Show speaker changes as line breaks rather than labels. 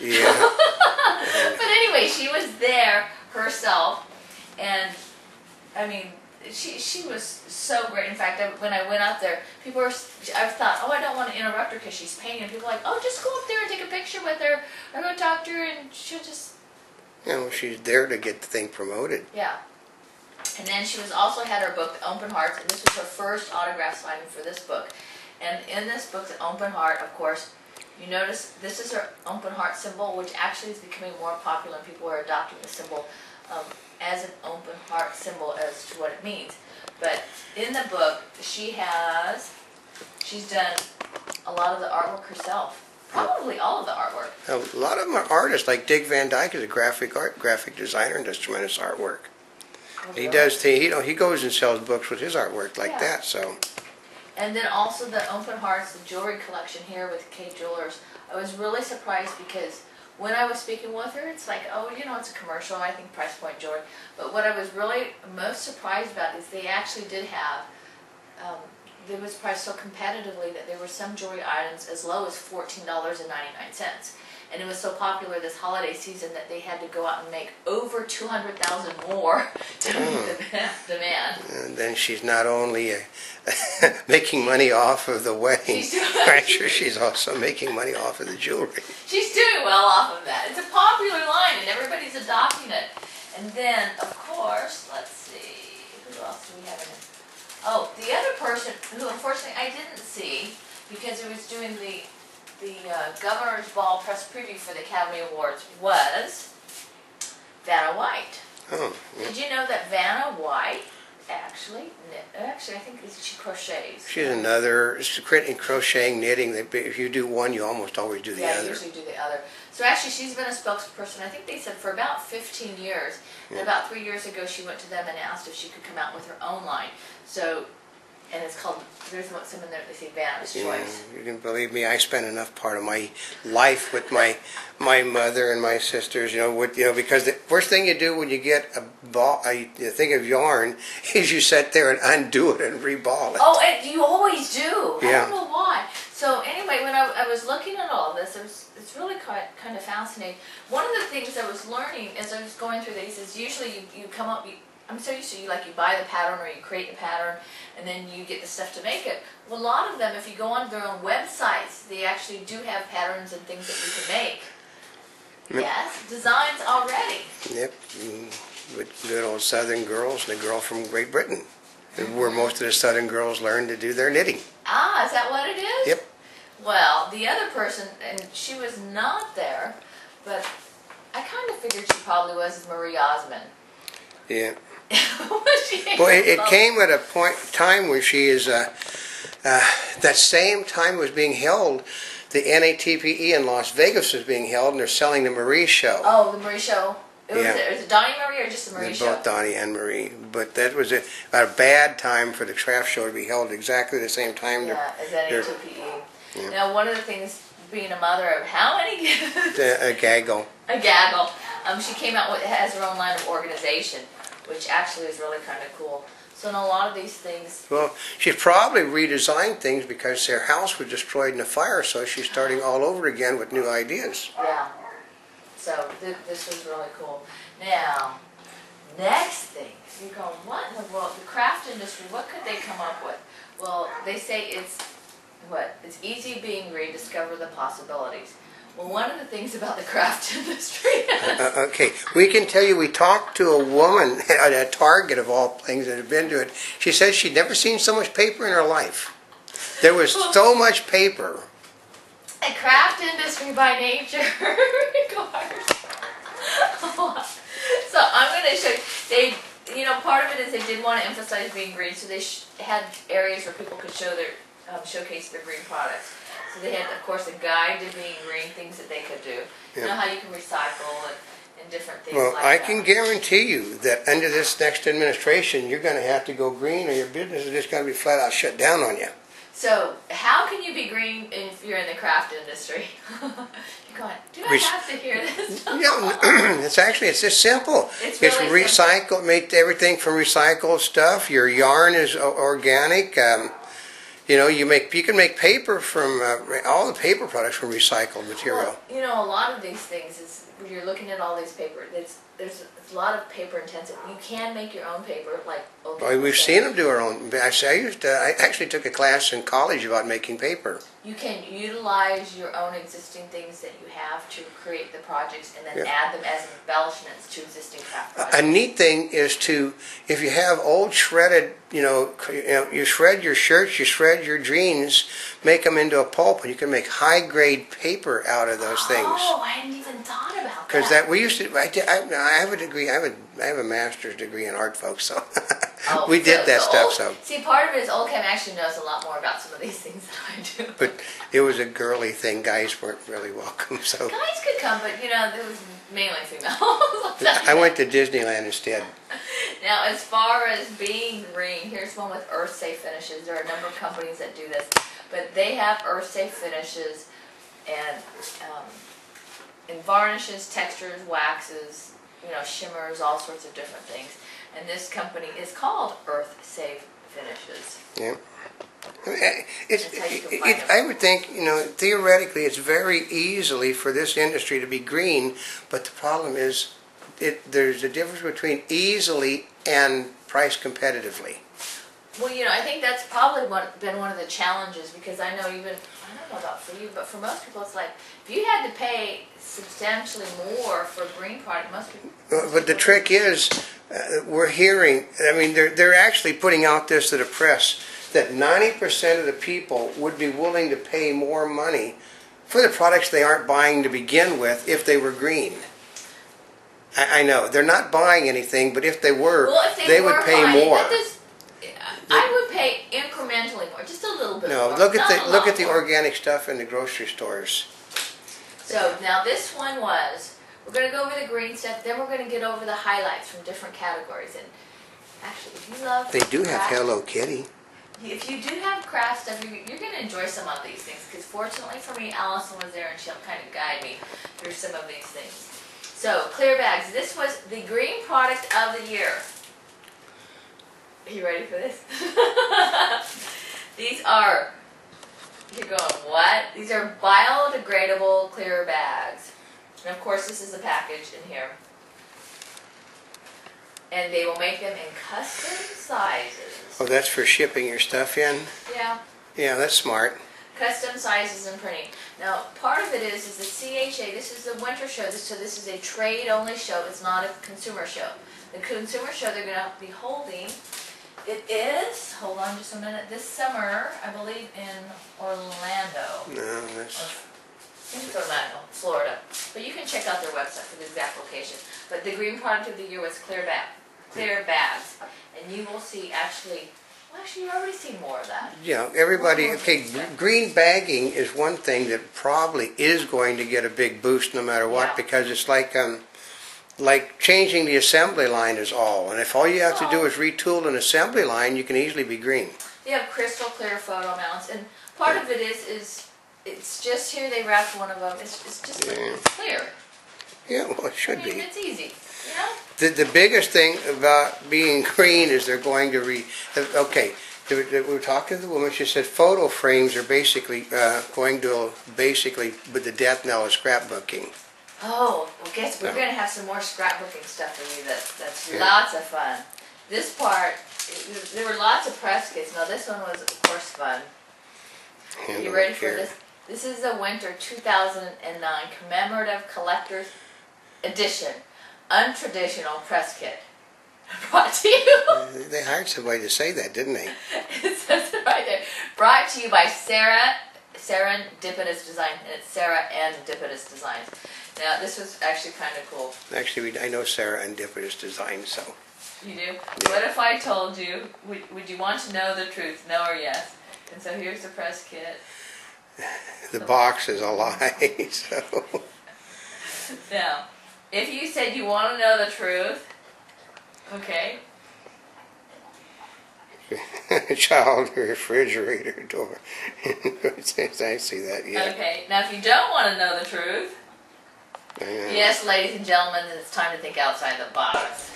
Yeah.
But anyway, she was there herself, and I mean, she was so great. In fact, when I went up there, I thought, oh, I don't want to interrupt her because she's painting. And people were like, oh, just go up there and take a picture with her, or go talk to her, and she'll just.
Well, she's there to get the thing promoted.
Yeah. And then she also had her book, The Open Hearts, and this was her first autograph signing for this book. And in this book, The Open Heart, of course, you notice this is her open heart symbol, which actually is becoming more popular, and people are adopting the symbol as an open heart symbol as to what it means. But in the book, she's done a lot of the artwork herself. Probably all of the artwork.
A lot of them are artists, like Dick Van Dyke is a graphic designer and does tremendous artwork.
Oh,
He
really?
does. He goes and sells books with his artwork like that. So.
And then also the Open Hearts, the jewelry collection here with Kay Jewelers. I was really surprised because when I was speaking with her, it's like, oh, you know, it's a commercial, I think price point jewelry. But what I was really most surprised about is they actually did have, it was priced so competitively that there were some jewelry items as low as $14.99. And it was so popular this holiday season that they had to go out and make over 200,000 more to meet the demand.
And then she's not only making money off of the wedding, I'm sure she's also making money off of the jewelry.
She's doing well off of that. It's a popular line and everybody's adopting it. And then, of course, let's see, who else do we have in it? Oh, the other person who unfortunately I didn't see because it was doing the Governor's Ball press preview for the Academy Awards was Vanna White.
Oh, yeah.
Did you know that Vanna White actually I think she crochets?
She's another in crocheting, knitting. If you do one, you almost always do the other.
Yeah, I usually do the other. So actually, she's been a spokesperson, I think they said, for about 15 years. And about 3 years ago, she went to them and asked if she could come out with her own line. So, and it's called, there's some in there that they say Vanna's Choice.
You can believe me, I spent enough part of my life with my mother and my sisters, because the first thing you do when you get a thing of yarn is you sit there and undo it and reball it.
Oh, and you always do.
Yeah.
I don't know why. So anyway, when I was looking at all this, it's really kind of fascinating. One of the things I was learning as I was going through these is usually you come up, I'm so used to you buy the pattern or you create the pattern and then you get the stuff to make it. Well, a lot of them, if you go on their own websites, they actually do have patterns and things that you can make.
Yep.
Yes, designs already.
Yep, with good old Southern girls and a girl from Great Britain, where most of the Southern girls learn to do their knitting.
Ah, is that what it is?
Yep.
Well, the other person, and she was not there, but I kind of figured she probably was Marie Osmond.
Yeah.
Was she?
Well, it came at a time where she is, that same time was being held, the NATPE in Las Vegas was being held, and they're selling the Marie show.
Oh, the Marie show. Was it Donnie Marie or just the Marie show?
Both Donnie and Marie. But that was a bad time for the craft show to be held exactly the same time.
Yeah, as NATPE. Yeah. Now, one of the things, being a mother of how many kids?
A gaggle.
A gaggle. She came out with, has her own line of organization, which actually is really kind of cool. So in a lot of these things... Well,
she's probably redesigned things because their house was destroyed in a fire, so she's starting all over again with new ideas.
Yeah. So this was really cool. Now, next thing, you're going, what in the world? The craft industry, what could they come up with? Well, they say it's easy being green, discover the possibilities. Well, one of the things about the craft industry is...
Okay, we can tell you, we talked to a woman at a Target of all things that had been to it. She said she'd never seen so much paper in her life. There was so much paper.
A craft industry by nature requires So I'm going to show you, part of it is they did want to emphasize being green, so they had areas where people could show their, showcase their green products. So they had, of course, a guide to being green, things that they could do. You know how you can recycle and different things like that.
Well, I can guarantee you that under this next administration, you're going to have to go green or your business is just going to be flat out shut down on you.
So how can you be green if you're in the craft industry? You're going, do I have to hear this?
It's just simple.
It's really
recycled, made everything from recycled stuff. Your yarn is organic. You can make paper from all the paper products from recycled material.
Well, a lot of these things is when you're looking at all these paper. There's a lot of paper intensive. You can make your own paper, like old people
We've
say.
seen them do our own. I actually took a class in college about making paper.
You can utilize your own existing things that you have to create the projects, and then add them as embellishments to existing craft projects.
A neat thing is if you have old shredded, you shred your shirts, you shred your jeans, make them into a pulp, and you can make high grade paper out of those things.
Oh, I hadn't even thought about that.
Because we used to. I have a degree. I have a master's degree in art, folks. So we did that stuff. So
see, part of it is Old Chem actually knows a lot more about some of these things than I do.
but it was a girly thing. Guys weren't really welcome. So
guys could come, but there was mainly females.
I went to Disneyland instead.
Now, as far as being green, here's one with Earthsafe finishes. There are a number of companies that do this, but they have Earthsafe finishes and varnishes, textures, waxes, shimmers, all sorts of different things. And this company is called Earthsafe Finishes.
Yeah. I would think, theoretically, it's very easily for this industry to be green, but the problem is there's a difference between easily and price competitively.
Well, I think that's probably been one of the challenges, because I know I don't know about for you, but for most people it's like, if you had to pay substantially more for a green product, most people...
But the trick is, we're hearing, they're actually putting out this to the press, that 90% of the people would be willing to pay more money for the products they aren't buying to begin with if they were green. I know, they're not buying anything, but if they were, they would pay more.
I would pay incrementally more, just a little bit more.
No, look at the organic stuff in the grocery stores.
So now this one we're going to go over the green stuff, then we're going to get over the highlights from different categories. And actually, if you love
They do have
craft,
Hello Kitty.
If you do have craft stuff, you're going to enjoy some of these things, because fortunately for me, Allison was there and she'll kind of guide me through some of these things. So, clear bags. This was the green product of the year. Are you ready for this? These are, you're going, what? These are biodegradable clear bags. And of course, this is the package in here. And they will make them in custom sizes.
Oh, that's for shipping your stuff in?
Yeah.
Yeah, that's smart.
Custom sizes and printing. Now, part of it is the CHA, this is the winter show, so this is a trade-only show, it's not a consumer show. The consumer show they're going to be holding, it is, hold on just a minute, this summer, I believe in Orlando.
No, that's...
I think it's Orlando, Florida. But you can check out their website for the exact location. But the green product of the year was clear bags. And you will see actually you've already seen more of that.
Yeah, everybody, green bagging is one thing that probably is going to get a big boost no matter what, because it's like changing the assembly line is all. And if all you have to do is retool an assembly line, you can easily be green.
They have crystal clear photo mounts, and part of it is it's just here they wrapped one of them. It's just it's clear.
Yeah, well, it should be.
It's easy.
The biggest thing about being green is they're going to we were talking to the woman, she said photo frames are basically going to with the death knell of scrapbooking.
Oh, well guess we're going to have some more scrapbooking stuff for you that's lots of fun. This part, there were lots of press kits. Now this one was of course fun. Are you ready for this? This is the Winter 2009 Commemorative Collector's Edition Untraditional Press Kit. Brought to you.
They hired somebody to say that, didn't they?
It says it right there. Brought to you by Serendipitous Design, and it's Sarah and Dipitous Designs. Now, this was actually kind of cool.
Actually, I know Sarah and Dipitous Design, so.
You do? Yeah. What if I told you, would you want to know the truth, no or yes? And so here's the press kit.
The box is a lie, so.
Now, if you said you want to know the truth, okay.
Child refrigerator door. I see that, yeah.
Okay, now if you don't want to know the truth, yes, ladies and gentlemen, it's time to think outside the box.